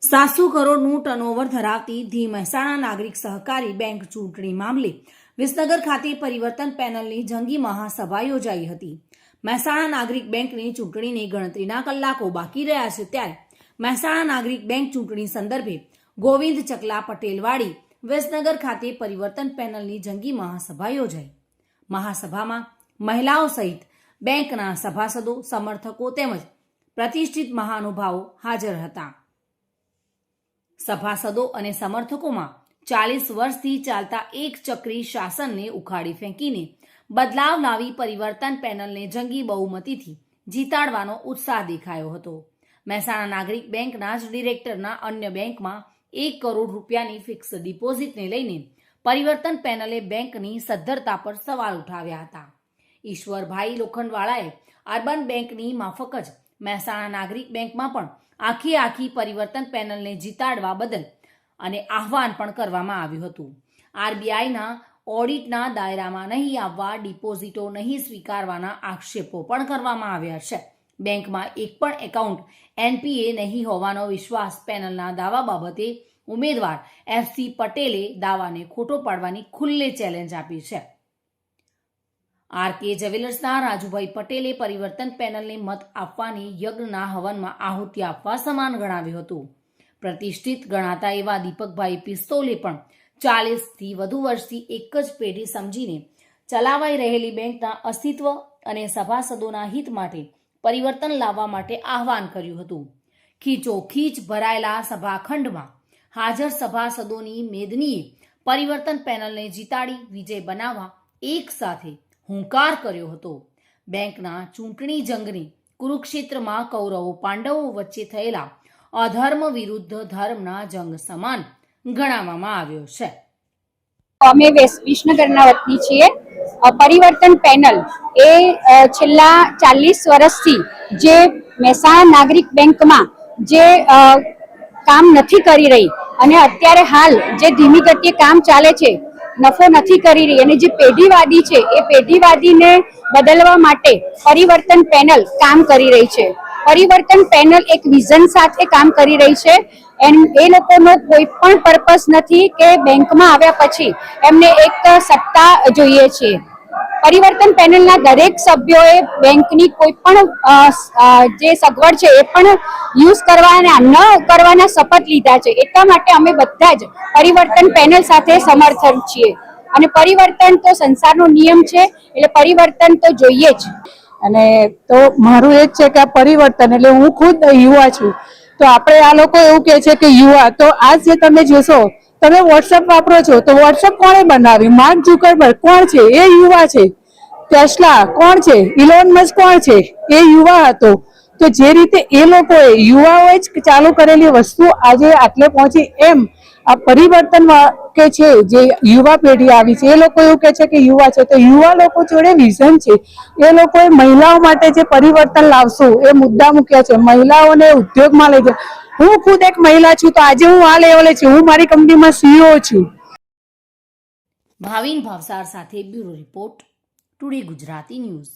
700 કરોડનું ટર્નઓવર ધરાવતી ધી મહેસાણા નાગરિક સહકારી બેંક ચૂંટણી મામલે વિસનગર ખાતે પરિવર્તન પેનલની જંગી મહાસભા યોજાઈ હતી। મહેસાણા નાગરિક બેંકની ચૂંટણીની ગણતરીના કલાકો બાકી રહ્યા છે ત્યારે મહેસાણા નાગરિક બેંક ચૂંટણી સંદર્ભે ગોવિંદ ચકલા પટેલવાડી વિસનગર ખાતે પરિવર્તન પેનલની જંગી મહાસભા યોજાઈ। મહાસભામાં મહિલાઓ સહિત બેંકના સભાસદો, સમર્થકો તેમજ પ્રતિષ્ઠિત મહાનુભાવો હાજર હતા। સભાસદો અને સમર્થકોમાં 40 વર્ષથી ચાલતા એક ચક્રી શાસનને ઉખાડી ફેંકીને બદલાવ લાવી પરિવર્તન પેનલને જંગી બહુમતીથી જીતાડવાનો ઉત્સાહ દેખાયો હતો। મહેસાણા નાગરિક બેંકના જ ડિરેક્ટરના અન્ય બેંકમાં 1 કરોડ રૂપિયાની ફિક્સ ડિપોઝિટને લઈને પરિવર્તન પેનલે બેંકની સદ્ધરતા પર સવાલ ઉઠાવ્યા હતા। ઈશ્વરભાઈ લોખંડવાળાએ અર્બન બેંકની માફક જ મહેસાણા નાગરિક બેંકમાં પણ આખી પરિવર્તન પેનલને જીતાડવા બદલ અને આહવાન પણ કરવામાં આવ્યું હતું। આરબીઆઈના ઓડિટના દાયરામાં નહીં આવવા, ડિપોઝિટો નહીં સ્વીકારવાના આક્ષેપો પણ કરવામાં આવ્યા છે। બેંકમાં એક પણ એકાઉન્ટ એનપીએ નહીં હોવાનો વિશ્વાસ પેનલના દાવા બાબતે ઉમેદવાર એફસી પટેલે દાવાને ખોટો પાડવાની ખુલ્લે ચેલેન્જ આપી છે। આરકે જ્વેલર્સના રાજુભાઈ પટેલે પરિવર્તન પેનલને મત આપવાની યજ્ઞના હવનમાં આહુતિ આપવા સમાન ગણાવ્યું હતું। પ્રતિષ્ઠિત ગણાતા એવા દીપકભાઈ પિસ્તોલે પણ 40થી વધુ વર્ષથી એક જ પેઢી સમજીને ચલાવાઈ રહેલી બેંકના અસ્તિત્વ અને સભાસદોના હિત માટે પરિવર્તન લાવવા માટે આહવાન કર્યું હતું। ખીચોખીચ ભરાયેલા સભાખંડમાં હાજર સભાસદોની મેદનીએ પરિવર્તન પેનલને જીતાડી વિજય બનાવવા એક સાથે હુંકાર કર્યો હતો। બેંકના ચૂંટણી જંગની કુરુક્ષેત્રમાં કૌરવો પાંડવો વચ્ચે થયેલા અધર્મ વિરુદ્ધ ધર્મના જંગ સમાન ગણાવવામાં આવ્યો છે। અમે વિસનગરના વતની છીએ। પરિવર્તન પેનલ એ છેલ્લા 40 વર્ષથી જે મહેસાણા નાગરિક બેંકમાં જે કામ નથી કરી રહી અને અત્યારે હાલ જે ધીમી ગતિએ કામ ચાલે છે, નફો નથી કરી રહી અને જે પેઢીવાદી છે એ પેઢીવાદીને બદલવા માટે પરિવર્તન પેનલ કામ કરી રહી છે। પરિવર્તન પેનલ એક વિઝન સાથે કામ કરી રહી છે। એ લોકોનો કોઈ પણ પર્પસ નથી કે બેંકમાં આવ્યા પછી એમને એક સત્તા જોઈએ છે। પરિવર્તન પેનલના દરેક સભ્યોએ બેંકની કોઈ પણ જે સગવડ છે એ પણ યુઝ કરવાના ન કરવાના શપથ લીધા છે। એટલા માટે અમે બધા જ પરિવર્તન પેનલ સાથે સમર્થન છીએ અને પરિવર્તન તો સંસારનો નિયમ છે, એટલે પરિવર્તન તો જોઈએ જ। અને તો મારું એ જ છે કે આ પરિવર્તન એટલે હું ખુદ યુવા છું, તો આપણે આ લોકો એવું કહે છે કે યુવા, તો આજ જે તમે જોશો, તમે વોટ્સઅપ વાપરો છો તો વોટ્સઅપ કોણે બનાવ્યું? માર્ક ઝુકરબર્ગ કોણ છે? એ યુવા છે। ટેસ્લા કોણ છે? ઇલોન મસ્ક કોણ છે? એ યુવા હતો। તો જે રીતે એ લોકોએ યુવાઓએ જ ચાલુ કરેલી વસ્તુ આજે આટલે પહોંચી, એમ આ પરિવર્તન કે છે જે યુવા પેઢી આવી છે, એ લોકો એવું કે છે કે યુવા છે, તો યુવા લોકો જોડે વિઝન છે। એ લોકોએ મહિલાઓ માટે જે પરિવર્તન લાવશું એ મુદ્દા મૂક્યા છે, મહિલાઓને ઉદ્યોગમાં લઈ જાય। હું ખુદ એક મહિલા છું, તો આજે હું આ લેવલે છું, હું મારી કંપનીમાં સીઈઓ છું। ભાવિન ભાવસાર સાથે bureau report, today Gujarati news.